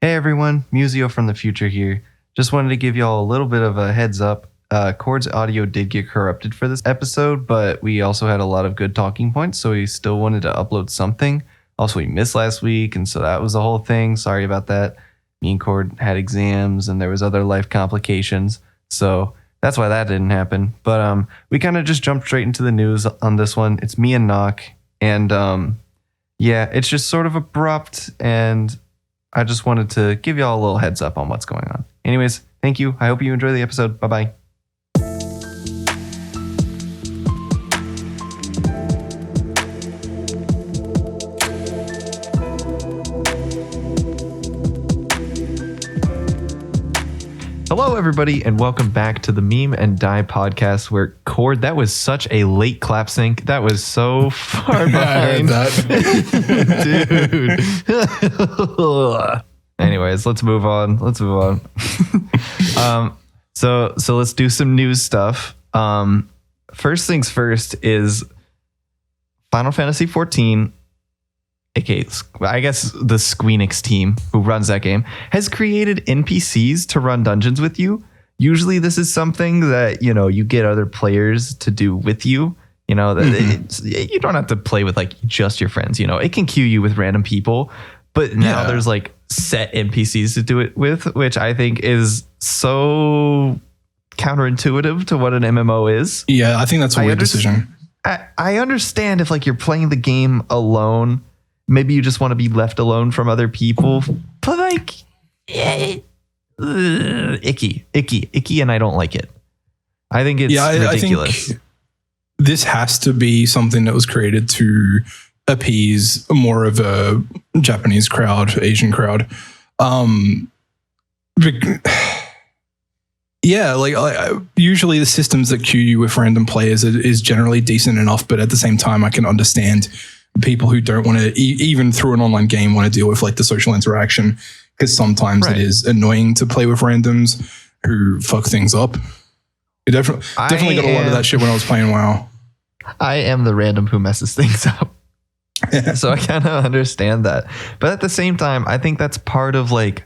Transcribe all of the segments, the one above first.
Hey everyone, Museo from the future here. Just wanted to give y'all a little bit of a heads up. Cord's audio did get corrupted for this episode, but we also had a lot of good talking points, so we still wanted to upload something. Also, we missed last week, and so that was the whole thing. Sorry about that. Me and Cord had exams, and there was other life complications, so that's why that didn't happen. But we kind of just jumped straight into the news on this one. It's me and Noc, and yeah, it's just sort of abrupt, and I just wanted to give y'all a little heads up on what's going on. Anyways, thank you. I hope you enjoy the episode. Bye-bye. Hello, everybody, and welcome back to the Meme and Die podcast, where Cord, that was such a late clap sync. That was so far behind. I heard that. Dude. Anyways, let's move on. So let's do some news stuff. First things first is Final Fantasy 14, aka I guess the Squeenix team who runs that game, has created NPCs to run dungeons with you. Usually this is something that, you get other players to do with you. You don't have to play with like just your friends. It can queue you with random people. But now there's like set NPCs to do it with, which I think is so counterintuitive to what an MMO is. Yeah, I think that's a weird decision. I understand if like you're playing the game alone, maybe you just want to be left alone from other people. But like, icky, and I don't like it. I think it's ridiculous. I think this has to be something that was created to appease more of a Japanese crowd, Asian crowd. Usually the systems that queue you with random players is generally decent enough, but at the same time, I can understand people who don't want to, even through an online game, want to deal with like the social interaction, because sometimes it is annoying to play with randoms who fuck things up. You definitely got a lot of that shit when I was playing WoW. I am the random who messes things up. So I kind of understand that. But at the same time, I think that's part of like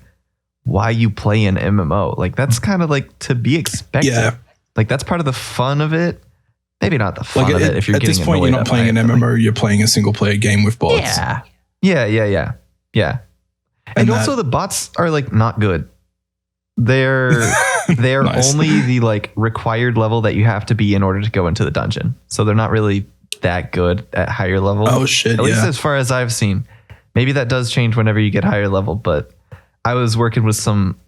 why you play an MMO. Like that's kind of like to be expected. Yeah. Like that's part of the fun of it. Maybe not the fun of it if you're getting at this point, you're not playing an MMO, you're playing a single player game with bots. Yeah. And also the bots are like not good. They're nice. Only the like required level that you have to be in order to go into the dungeon. So they're not really that good at higher level. Oh shit! At least as far as I've seen. Maybe that does change whenever you get higher level. But I was working with some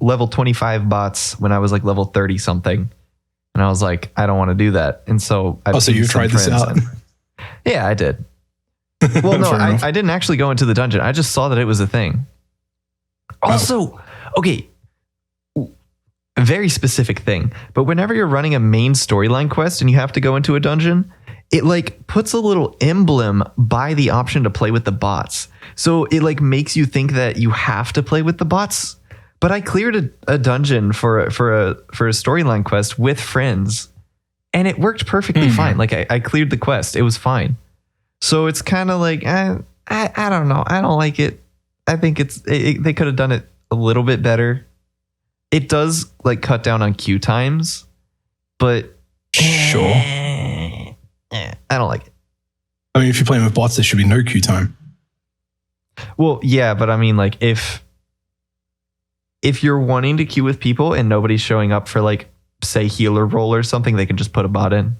level 25 bots when I was like level 30 something, and I was like, I don't want to do that. And so so you tried this out? Yeah, I did. Well, no, I didn't actually go into the dungeon. I just saw that it was a thing. Also, okay. A very specific thing, but whenever you're running a main storyline quest and you have to go into a dungeon, it like puts a little emblem by the option to play with the bots. So it like makes you think that you have to play with the bots. But I cleared a dungeon for a storyline quest with friends, and it worked perfectly fine. Like I cleared the quest, it was fine. So it's kind of like I don't know, I don't like it. I think they could have done it a little bit better. It does like cut down on queue times, but sure. I don't like it. I mean, if you're playing with bots, there should be no queue time. Well, yeah, but I mean, like if you're wanting to queue with people and nobody's showing up for like, say, healer role or something, they can just put a bot in.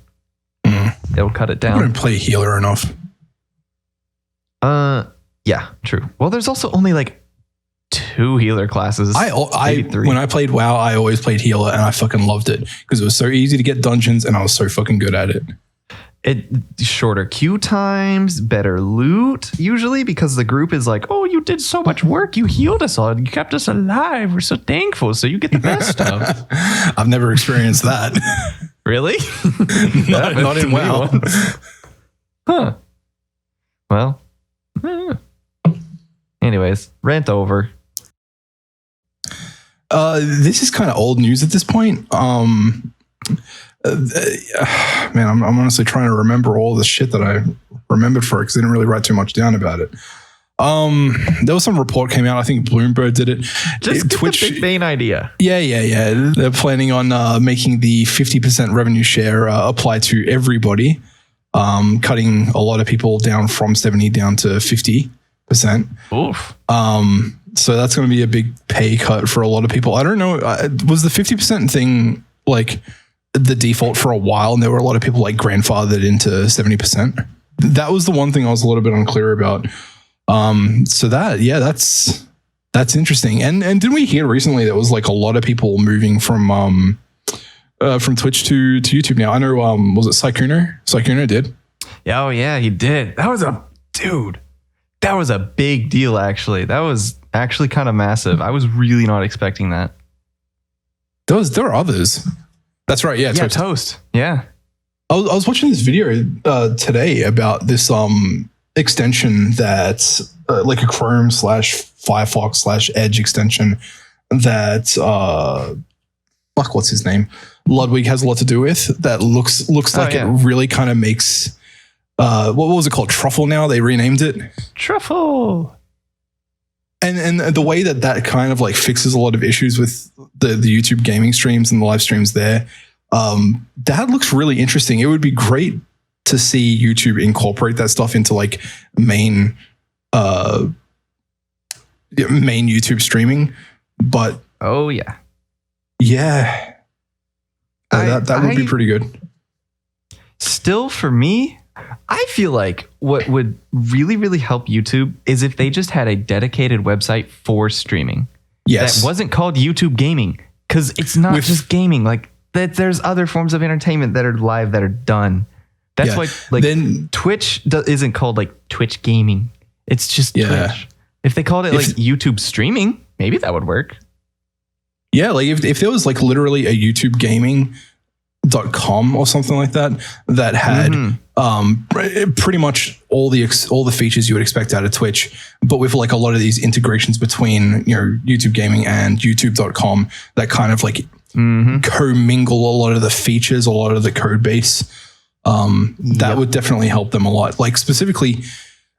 It'll cut it down. I don't play healer enough. Yeah, true. Well, there's also only like 2 healer classes. When I played WoW, I always played healer, and I fucking loved it because it was so easy to get dungeons, and I was so fucking good at it. Shorter queue times, better loot, usually because the group is like, oh, you did so much work, you healed us all, you kept us alive, we're so thankful, so you get the best stuff. I've never experienced that. Really? not in WoW. Huh. Well. Anyways, rant over. This is kind of old news at this point. Man, I'm honestly trying to remember all the shit that I remembered for it because I didn't really write too much down about it. There was some report came out. I think Bloomberg did it. Just get the big main idea. Yeah. They're planning on making the 50% revenue share apply to everybody, cutting a lot of people down from 70 down to 50%. Oof. So that's going to be a big pay cut for a lot of people. I don't know. Was the 50% thing like the default for a while, and there were a lot of people like grandfathered into 70%? That was the one thing I was a little bit unclear about. So that's interesting. And didn't we hear recently there was like a lot of people moving from Twitch to YouTube now? I know. Was it Sykkuno? Sykkuno did. Oh yeah, he did. That was a big deal. Actually, that was actually kind of massive. I was really not expecting that. There were others. That's right. Yeah. Toast. Yeah. I was watching this video today about this extension that's like a Chrome / Firefox / Edge extension that what's his name? Ludwig has a lot to do with. That looks like it really kind of makes what was it called? Truffle now? They renamed it. Truffle. And the way that kind of like fixes a lot of issues with the YouTube gaming streams and the live streams there, that looks really interesting. It would be great to see YouTube incorporate that stuff into like main YouTube streaming. But that would be pretty good. Still, for me, I feel like what would really, really help YouTube is if they just had a dedicated website for streaming. Yes. That wasn't called YouTube Gaming, because it's not just gaming. Like there's other forms of entertainment that are live that are done. That's why Twitch isn't called like Twitch Gaming. It's just Twitch. If they called it like YouTube Streaming, maybe that would work. Yeah, like if there was like literally a YouTube Gaming.com or something like that had pretty much all the features you would expect out of Twitch, but with like a lot of these integrations between YouTube Gaming and YouTube.com that kind of like commingle a lot of the features, a lot of the code base. That would definitely help them a lot. Like specifically,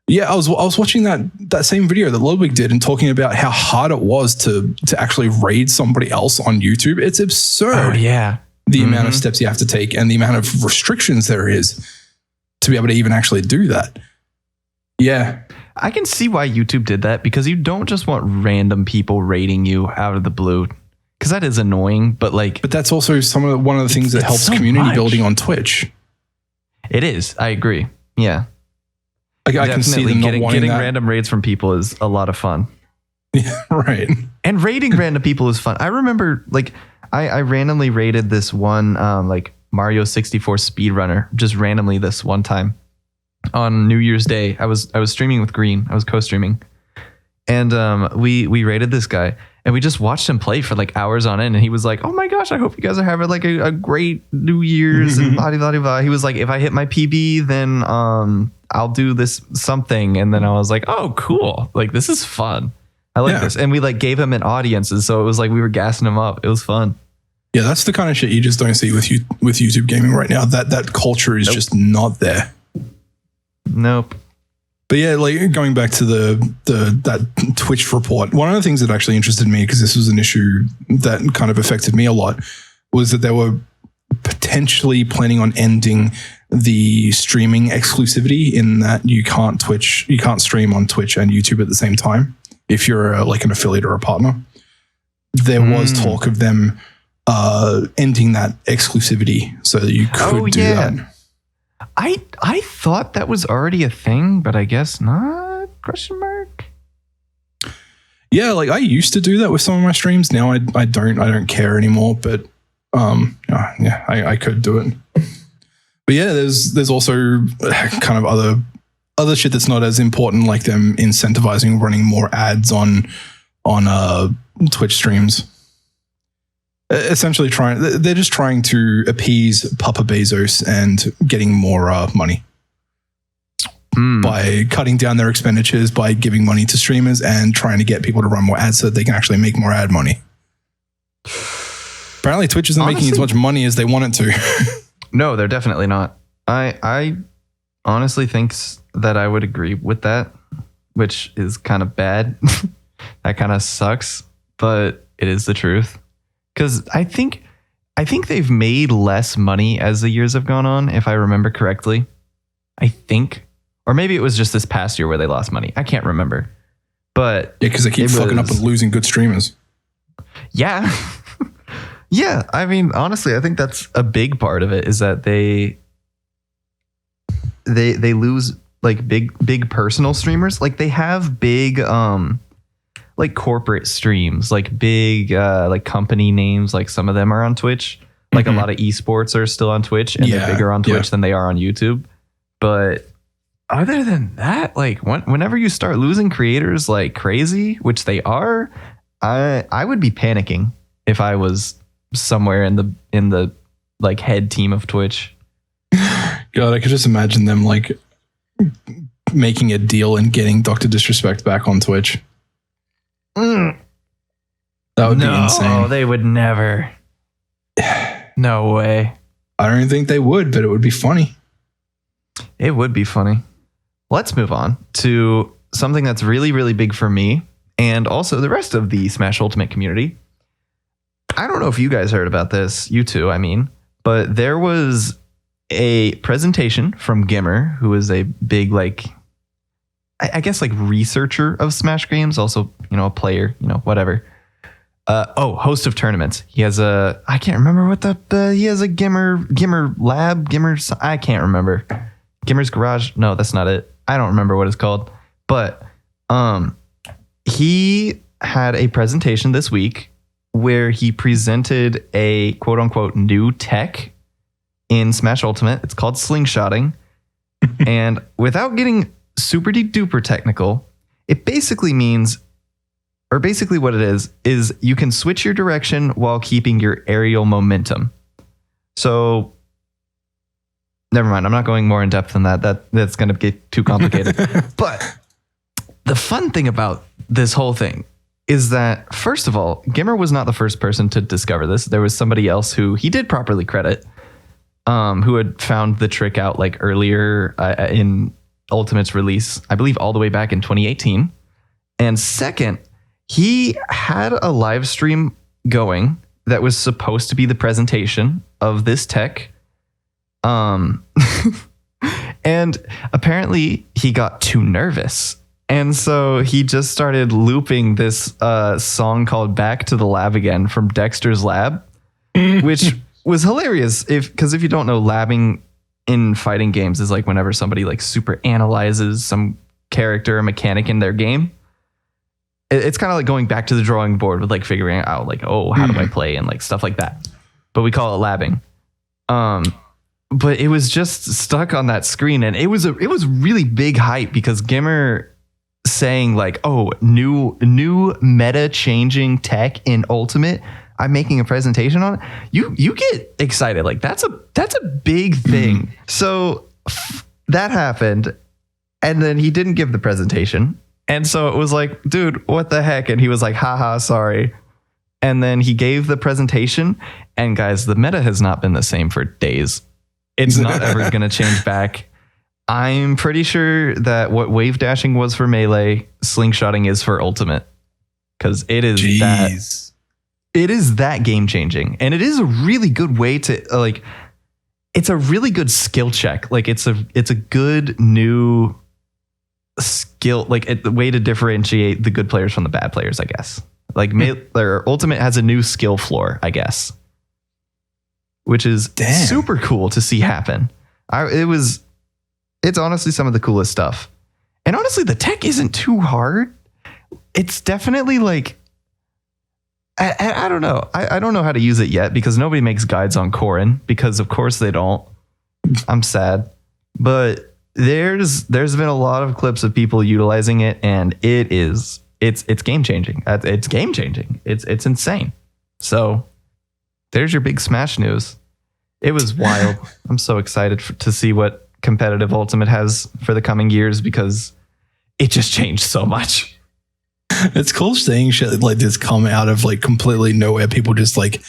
I was watching that same video that Ludwig did and talking about how hard it was to actually raid somebody else on YouTube. It's absurd. Oh yeah. The amount of steps you have to take and the amount of restrictions there is to be able to even actually do that. Yeah. I can see why YouTube did that, because you don't just want random people raiding you out of the blue, because that is annoying. But that's also one of the things that helps community building on Twitch. It is. I agree. Yeah. I can see them getting random raids from people is a lot of fun. Yeah, right. And raiding random people is fun. I remember I randomly raided this one Mario 64 speedrunner just randomly this one time on New Year's Day. I was streaming with Green. I was co-streaming, and we raided this guy, and we just watched him play for like hours on end. And he was like, "Oh my gosh, I hope you guys are having like a great New Year's." And blah, blah, blah, blah. He was like, "If I hit my PB, then I'll do this something." And then I was like, "Oh, cool! Like this is fun. I like this." And we like gave him an audience, and so it was like we were gassing him up. It was fun. Yeah, that's the kind of shit you just don't see with YouTube gaming right now. That culture is just not there. Nope. But yeah, like going back to that Twitch report, one of the things that actually interested me, because this was an issue that kind of affected me a lot, was that they were potentially planning on ending the streaming exclusivity, in that you can't stream on Twitch and YouTube at the same time if you're like an affiliate or a partner. There was talk of them ending that exclusivity so that you could do that. I thought that was already a thing, but I guess not? Question mark. Yeah, like I used to do that with some of my streams. Now I don't care anymore, but I could do it. But yeah, there's also kind of other shit that's not as important, like them incentivizing running more ads on Twitch streams. Essentially they're just trying to appease Papa Bezos and getting more money by cutting down their expenditures, by giving money to streamers and trying to get people to run more ads so that they can actually make more ad money. Apparently Twitch isn't making as much money as they want it to. No, they're definitely not. I honestly think that I would agree with that. which is kind of bad. That kind of sucks, but it is the truth. Because I think they've made less money as the years have gone on, if I remember correctly. I think. Or maybe it was just this past year where they lost money. I can't remember. But yeah, because they keep fucking up and losing good streamers. Yeah. Yeah. I mean, honestly, I think that's a big part of it is that they lose like big personal streamers. Like they have big like corporate streams, like big like company names, like some of them are on Twitch. Like a lot of esports are still on Twitch and they're bigger on Twitch than they are on YouTube. But other than that, like whenever you start losing creators like crazy, which they are, I would be panicking if I was somewhere in the like head team of Twitch. God, I could just imagine them like making a deal and getting Dr. Disrespect back on Twitch. That would be insane. No, they would never. No way. I don't even think they would, but it would be funny. It would be funny. Let's move on to something that's really, really big for me and also the rest of the Smash Ultimate community. I don't know if you guys heard about this, you two, I mean, but there was a presentation from Gimmer, who is a big, like, I guess, like researcher of Smash games, also, a player, whatever. Host of tournaments. He has I can't remember what he has a Gimmer lab, I can't remember. Gimmer's Garage. No, that's not it. I don't remember what it's called, but he had a presentation this week where he presented a quote unquote new tech in Smash Ultimate. It's called slingshotting. And without getting super duper technical, it basically means, or basically what it is you can switch your direction while keeping your aerial momentum. So never mind. I'm not going more in depth than that. That's going to get too complicated. But the fun thing about this whole thing is that, first of all, Gimmer was not the first person to discover this. There was somebody else who he did properly credit, who had found the trick out like earlier in Ultimate's release, I believe all the way back in 2018. And second, he had a live stream going that was supposed to be the presentation of this tech. And apparently he got too nervous. And so he just started looping this song called Back to the Lab Again from Dexter's Lab, which was hilarious. Because if you don't know, labbing in fighting games is like whenever somebody like super analyzes some character or mechanic in their game. It's kind of like going back to the drawing board with like figuring out like, oh, how do I play and like stuff like that. But we call it labbing. But it was just stuck on that screen, and it was really big hype because Gimmer saying like, oh, new meta changing tech in Ultimate, I'm making a presentation on it. You get excited. Like that's a big thing. So that happened, and then he didn't give the presentation. And so it was like, dude, what the heck? And he was like, haha, sorry. And then he gave the presentation, and guys, the meta has not been the same for days. It's not ever going to change back. I'm pretty sure that what wave dashing was for Melee, slingshotting is for Ultimate. Because it is that game changing. And it is a really good way to like, it's a really good skill check. Like it's a good new skill, like the way to differentiate the good players from the bad players, I guess. Like Ultimate has a new skill floor, I guess, which is super cool to see happen. It's honestly some of the coolest stuff. And honestly, the tech isn't too hard. It's definitely like, I don't know. I don't know how to use it yet because nobody makes guides on Corrin because of course they don't. I'm sad. But there's been a lot of clips of people utilizing it, and it's game changing. It's game changing. It's insane. So there's your big Smash news. It was wild. I'm so excited to see what competitive Ultimate has for the coming years because it just changed so much. It's cool seeing shit like this come out of like completely nowhere. People just like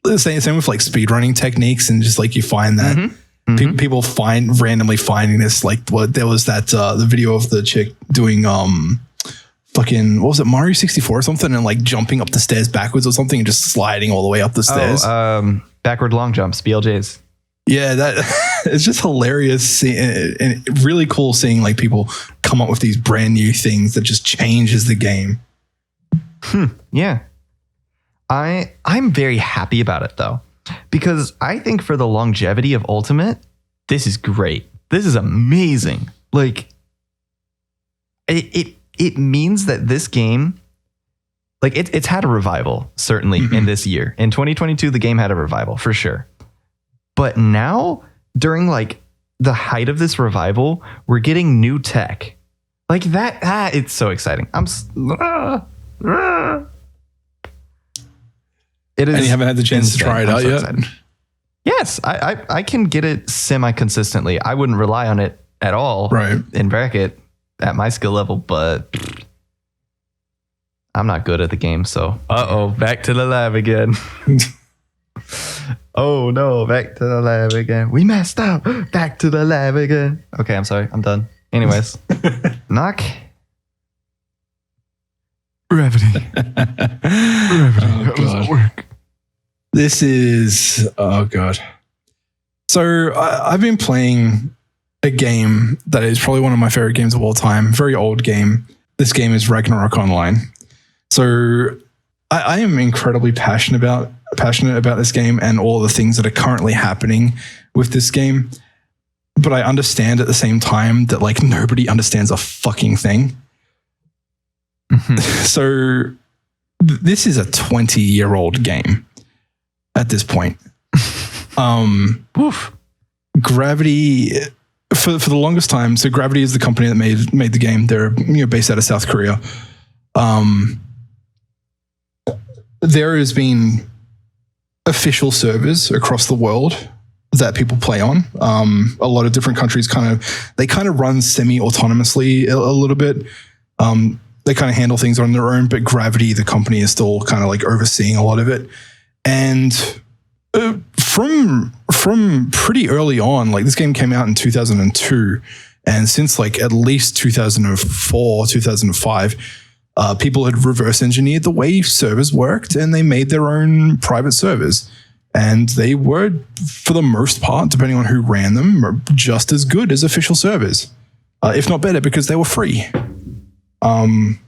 the same with like speedrunning techniques, and just like you find that People randomly finding this. Like, there was that the video of the chick doing fucking, what was it, Mario 64 or something, and like jumping up the stairs backwards or something and just sliding all the way up the stairs. Backward long jumps, BLJs. Yeah, that it's just hilarious and really cool seeing like people come up with these brand new things that just changes the game. Yeah. I'm very happy about it though, because I think for the longevity of Ultimate, this is great. This is amazing. Like it means that this game, like it's had a revival, certainly in this year. In 2022, the game had a revival for sure. But now, during like the height of this revival, we're getting new tech. Like that, it's so exciting. It is. And you haven't had the chance to try it out yet? Excited. Yes, I can get it semi-consistently. I wouldn't rely on it at all, right, in bracket at my skill level, but I'm not good at the game, so back to the lab again. Oh no, back to the lab again. We messed up. Back to the lab again. Okay, I'm sorry. I'm done. Anyways, Noc. Gravity. How does it work? This is, oh God. So I've been playing a game that is probably one of my favorite games of all time. Very old game. This game is Ragnarok Online. So I am incredibly passionate about this game and all the things that are currently happening with this game. But I understand at the same time that like nobody understands a fucking thing. So this is a 20-year-old game at this point. Gravity, for the longest time, so Gravity is the company that made the game. They're based out of South Korea. There has been official servers across the world that people play on. A lot of different countries kind of run semi-autonomously a little bit. They kind of handle things on their own, but Gravity, the company, is still kind of like overseeing a lot of it. And from pretty early on, like this game came out in 2002, and since like at least 2004, 2005, people had reverse engineered the way servers worked, and they made their own private servers. And they were, for the most part, depending on who ran them, just as good as official servers, if not better, because they were free. And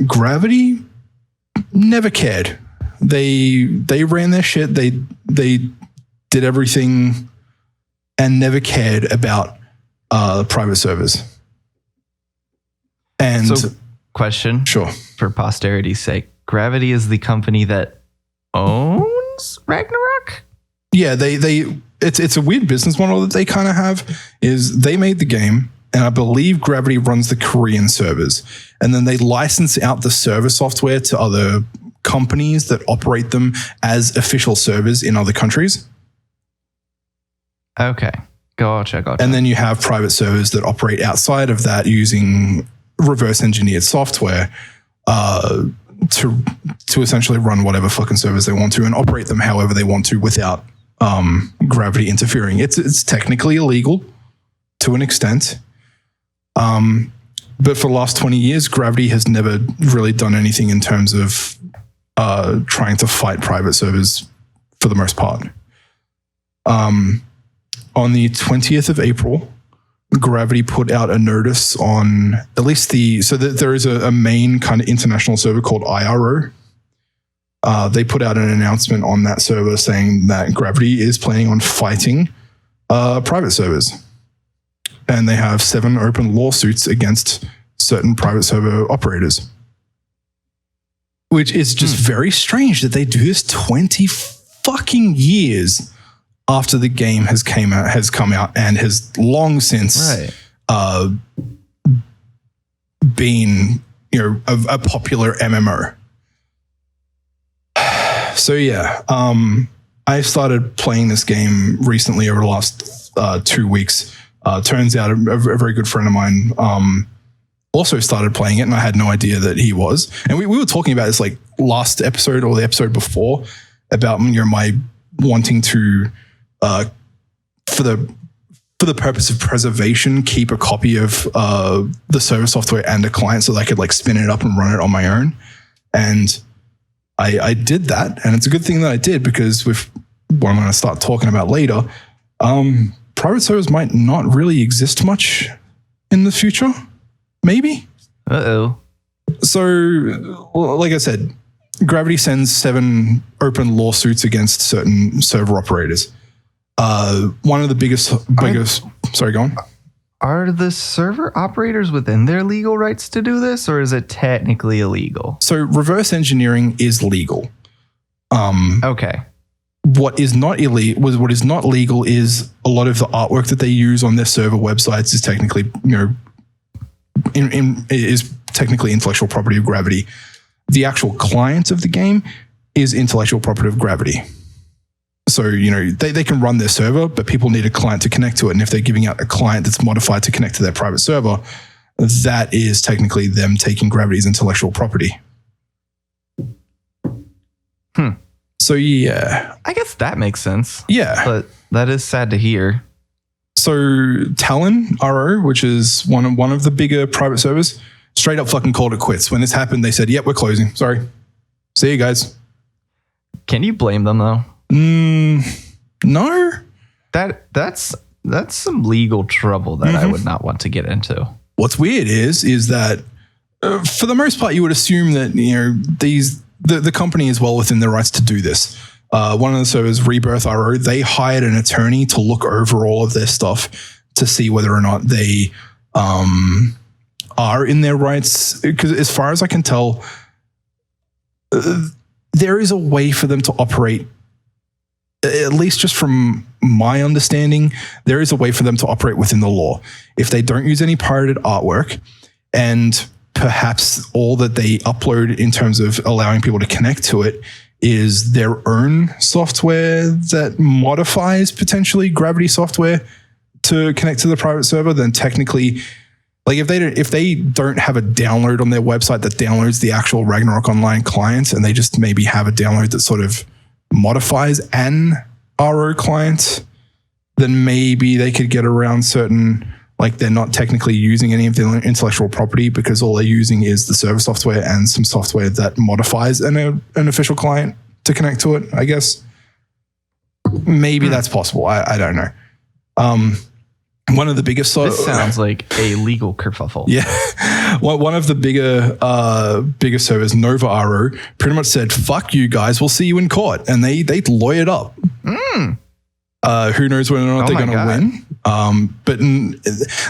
Gravity never cared. They ran their shit. They did everything and never cared about private servers. And so, question, sure, for posterity's sake, Gravity is the company that owns Ragnarok? Yeah, it's a weird business model that they kind of have. Is they made the game, and I believe Gravity runs the Korean servers, and then they license out the server software to other companies that operate them as official servers in other countries. Okay, gotcha. And then you have private servers that operate outside of that using reverse engineered software to essentially run whatever fucking servers they want to and operate them however they want to without Gravity interfering. It's technically illegal to an extent. But for the last 20 years, Gravity has never really done anything in terms of trying to fight private servers for the most part. On the 20th of April, Gravity put out a notice on at least there is a main kind of international server called IRO. They put out an announcement on that server saying that Gravity is planning on fighting private servers. And they have 7 open lawsuits against certain private server operators. Which is just very strange that they do this 20 fucking years after the game has come out and has long since been a popular MMO. So yeah, I started playing this game recently over the last 2 weeks. Turns out a very good friend of mine also started playing it, and I had no idea that he was. And we were talking about this like last episode or the episode before about my wanting to for the purpose of preservation, keep a copy of the server software and a client so that I could like spin it up and run it on my own. And I did that, and it's a good thing that I did, because with what I'm going to start talking about later, private servers might not really exist much in the future. Maybe. Uh-oh. So, like I said, Gravity sends 7 open lawsuits against certain server operators. One of the biggest. Sorry, go on. Are the server operators within their legal rights to do this, or is it technically illegal? So reverse engineering is legal. Okay. What is not legal is a lot of the artwork that they use on their server websites is technically, is technically intellectual property of Gravity. The actual client of the game is intellectual property of Gravity. So, they can run their server, but people need a client to connect to it. And if they're giving out a client that's modified to connect to their private server, that is technically them taking Gravity's intellectual property. So, yeah. I guess that makes sense. Yeah. But that is sad to hear. So, Talon RO, which is one of the bigger private servers, straight up fucking called it quits. When this happened, they said, yep, we're closing. Sorry. See you guys. Can you blame them, though? No. That's some legal trouble that I would not want to get into. What's weird is that for the most part, you would assume that the company is well within their rights to do this. One of the servers, Rebirth RO, they hired an attorney to look over all of their stuff to see whether or not they are in their rights. Because as far as I can tell, there is a way for them to operate. At least just from my understanding, there is a way for them to operate within the law. If they don't use any pirated artwork, and perhaps all that they upload in terms of allowing people to connect to it is their own software that modifies potentially Gravity software to connect to the private server, then technically, like if they don't have a download on their website that downloads the actual Ragnarok Online client, and they just maybe have a download that sort of modifies an RO client, then maybe they could get around certain, like they're not technically using any of their intellectual property because all they're using is the server software and some software that modifies an official client to connect to it, I guess. Maybe that's possible. I don't know. One of the biggest... This sounds like a legal kerfuffle. Yeah. One of the bigger servers, Nova RO, pretty much said, fuck you guys, we'll see you in court. And they lawyered up. Who knows whether or not they're going to win. But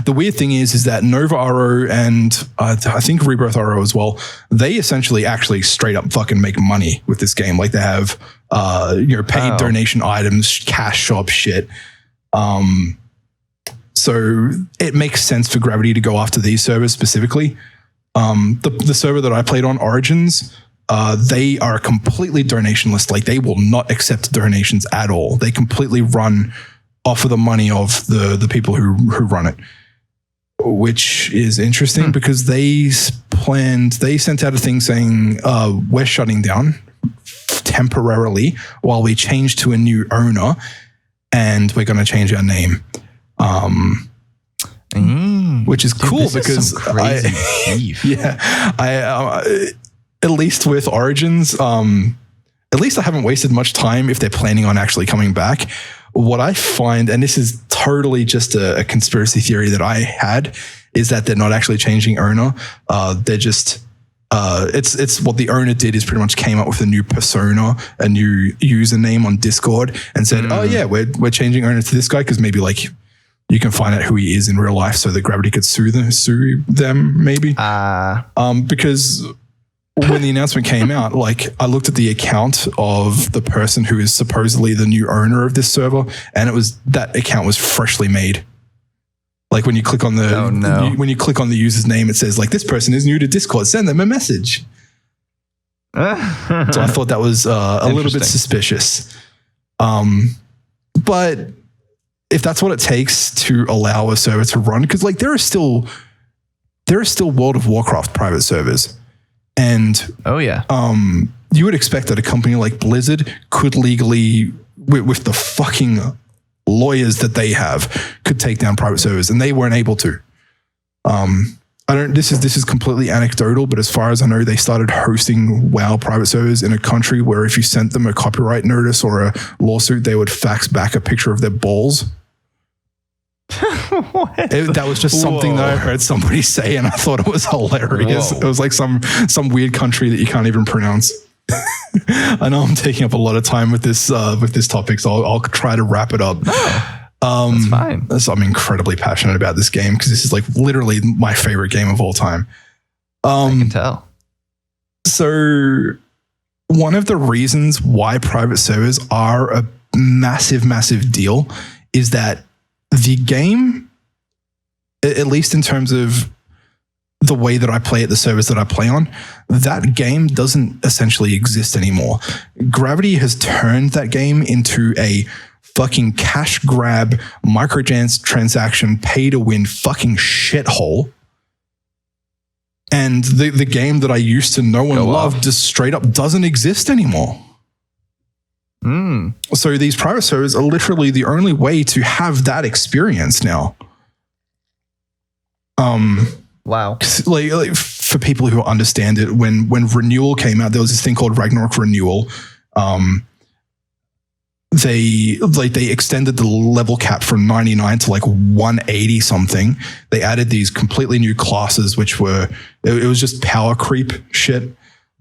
the weird thing is that Nova RO and I think Rebirth RO as well, they essentially actually straight up fucking make money with this game. Like they have paid donation items, cash shop shit. So it makes sense for Gravity to go after these servers specifically. The server that I played on, Origins, they are completely donationless. Like they will not accept donations at all. They completely run off of the money of the people who run it, which is interesting because they sent out a thing saying, we're shutting down temporarily while we change to a new owner and we're going to change our name. Which is cool because at least with Origins, at least I haven't wasted much time if they're planning on actually coming back. What I find, and this is totally just a conspiracy theory that I had, is that they're not actually changing owner. They're just it's what the owner did is pretty much came up with a new persona, a new username on Discord, and said, "Oh yeah, we're changing owner to this guy because maybe like." You can find out who he is in real life so that Gravity could sue them maybe. Because when the announcement came out, like I looked at the account of the person who is supposedly the new owner of this server, and that account was freshly made. Like when you click on when you click on the user's name, it says like this person is new to Discord. Send them a message. So I thought that was a little bit suspicious. But if that's what it takes to allow a server to run, because like there are still World of Warcraft private servers, and you would expect that a company like Blizzard could legally, with the fucking lawyers that they have could take down private servers, and they weren't able to. This is completely anecdotal, but as far as I know, they started hosting WoW private servers in a country where if you sent them a copyright notice or a lawsuit, they would fax back a picture of their balls. That was just something that I heard somebody say, and I thought it was hilarious. It was like some weird country that you can't even pronounce. I know I'm taking up a lot of time with this topic, so I'll try to wrap it up. That's fine. I'm incredibly passionate about this game because this is like literally my favorite game of all time. I can tell. So one of the reasons why private servers are a massive, massive deal is that the game, at least in terms of the way that I play it, the servers that I play on, that game doesn't essentially exist anymore. Gravity has turned that game into a fucking cash grab, microtransaction, pay to win fucking shithole. And the game that I used to know and love just straight up doesn't exist anymore. So these private servers are literally the only way to have that experience now. Wow. Like for people who understand it, when Renewal came out, there was this thing called Ragnarok Renewal. They extended the level cap from 99 to like 180 something. They added these completely new classes, which were, it was just power creep shit.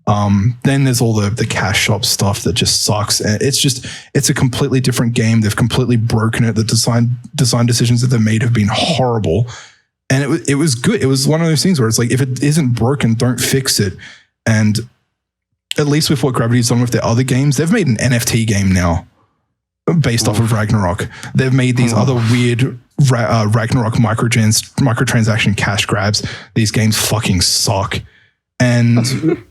Then there's all the cash shop stuff that just sucks. It's a completely different game. They've completely broken it. The design decisions that they made have been horrible. And it was good. It was one of those things where it's like, if it isn't broken, don't fix it. And at least with what Gravity's done with their other games, they've made an NFT game now based off of Ragnarok. They've made these other weird Ragnarok microtransaction cash grabs. These games fucking suck. And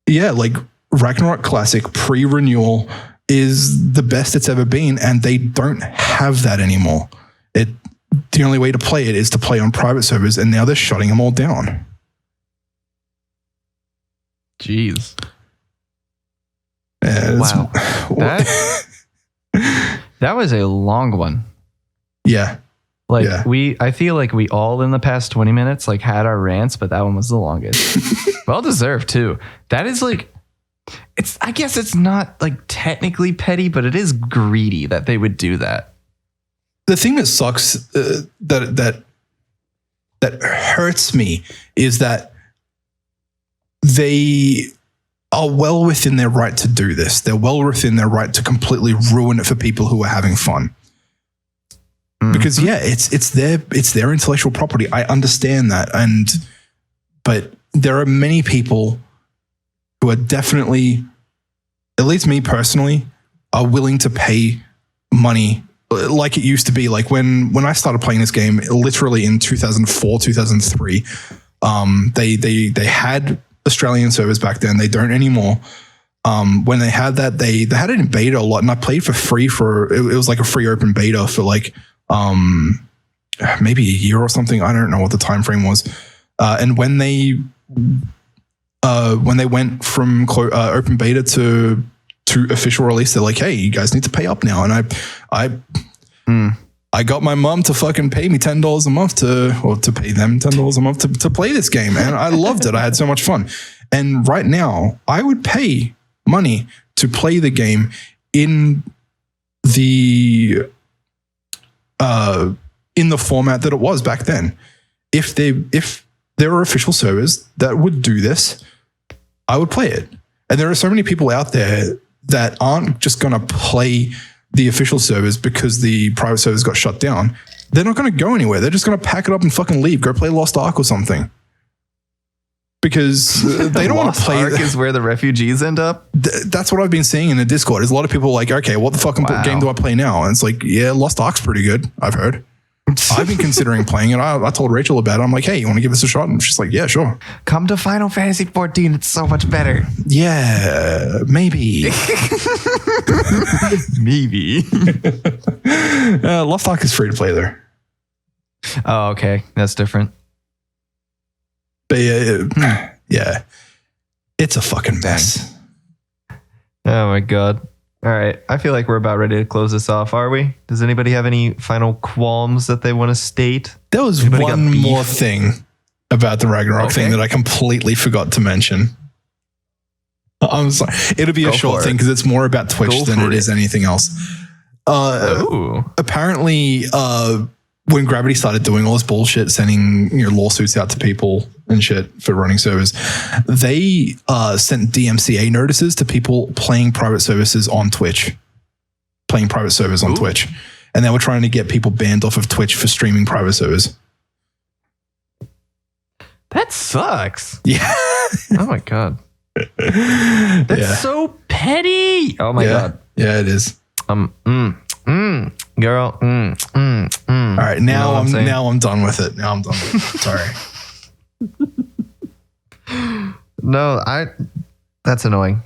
yeah, like Ragnarok Classic pre-renewal is the best it's ever been, and they don't have that anymore. The only way to play it is to play on private servers, and now they're shutting them all down. Jeez. Wow. That was a long one. Yeah. I feel like we all in the past 20 minutes like had our rants, but that one was the longest. Well deserved too. That is like, I guess it's not like technically petty, but it is greedy that they would do that. The thing that sucks, that hurts me, is that they are well within their right to do this. They're well within their right to completely ruin it for people who are having fun. Because yeah, it's their intellectual property. I understand that, but there are many people who are definitely, at least me personally, are willing to pay money like it used to be. Like when I started playing this game, literally in 2004, 2003, they had Australian servers back then. They don't anymore. When they had that, they had it in beta a lot, and I played for free it was like a free open beta for like maybe a year or something. I don't know what the time frame was. And when they went from open beta to official release, they're like, hey, you guys need to pay up now. And I got my mom to fucking pay me $10 a month to pay them $10 a month to play this game. And I loved it. I had so much fun. And right now I would pay money to play the game in the format that it was back then. If there were official servers that would do this, I would play it. And there are so many people out there that aren't just going to play the official servers because the private servers got shut down. They're not going to go anywhere. They're just going to pack it up and fucking leave. Go play Lost Ark or something. Because they don't want to play. Lost Ark is where the refugees end up? That's what I've been seeing in the Discord. There's a lot of people like, okay, what the fucking game do I play now? And it's like, yeah, Lost Ark's pretty good, I've heard. I've been considering playing it. I told Rachel about it. I'm like, hey, you want to give this a shot? And she's like, yeah, sure. Come to Final Fantasy 14. It's so much better. Yeah, maybe. Maybe. Lost Ark is free to play there. Oh, okay. That's different. But yeah, it's a fucking mess. Oh my God. All right. I feel like we're about ready to close this off, are we? Does anybody have any final qualms that they want to state? There was one more thing about the Ragnarok thing that I completely forgot to mention. I'm sorry. It'll be a short thing because it's more about Twitch than it is anything else. Apparently, when Gravity started doing all this bullshit, sending lawsuits out to people and shit for running servers, they sent DMCA notices to people playing private services on Twitch, Twitch, and they were trying to get people banned off of Twitch for streaming private servers. That sucks. Yeah. Oh my god. That's so petty. Oh my god. Yeah, it is. Girl. All right, now I'm done with it. Now I'm done with it. Sorry. No, that's annoying.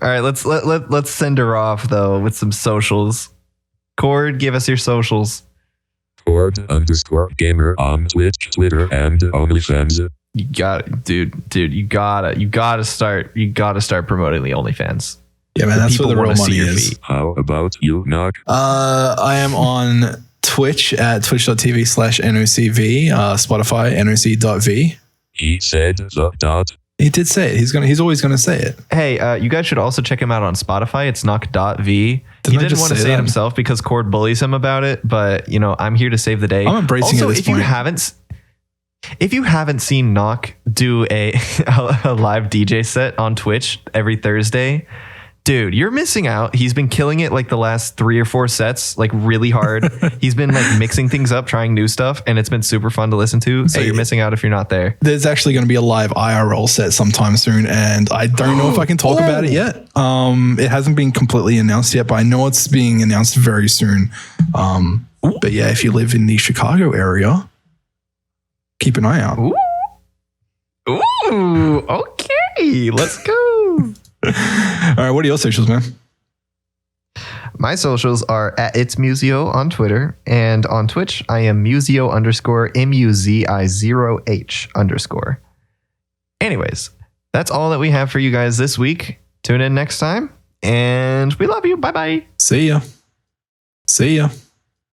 All right, let's send her off though with some socials. Cord, give us your socials. Cord_gamer on Twitch, Twitter, and OnlyFans. You got it, dude. You gotta start promoting the OnlyFans. Yeah, man, that's where the real money is. How about you, Noc? I am on Twitch at twitch.tv/NOCV, Spotify, NOC.V. He said the dot. He did say it. He's always gonna say it. Hey, you guys should also check him out on Spotify. It's Noc.V. He didn't want to say it himself because Cord bullies him about it, but I'm here to save the day. I'm embracing also, it at this point. If you haven't seen Noc do a live DJ set on Twitch every Thursday, dude, you're missing out. He's been killing it like the last 3 or 4 sets, like really hard. He's been like mixing things up, trying new stuff, and it's been super fun to listen to. So you're missing out if you're not there. There's actually going to be a live IRL set sometime soon, and I don't know if I can talk about it yet. It hasn't been completely announced yet, but I know it's being announced very soon. But yeah, if you live in the Chicago area, keep an eye out. Ooh, okay, let's go. All right, what are your socials, man? My socials are at It's Museo on Twitter, and on Twitch, I am Musio_MUZI0H_. Anyways, that's all that we have for you guys this week. Tune in next time, and we love you. Bye-bye. See ya.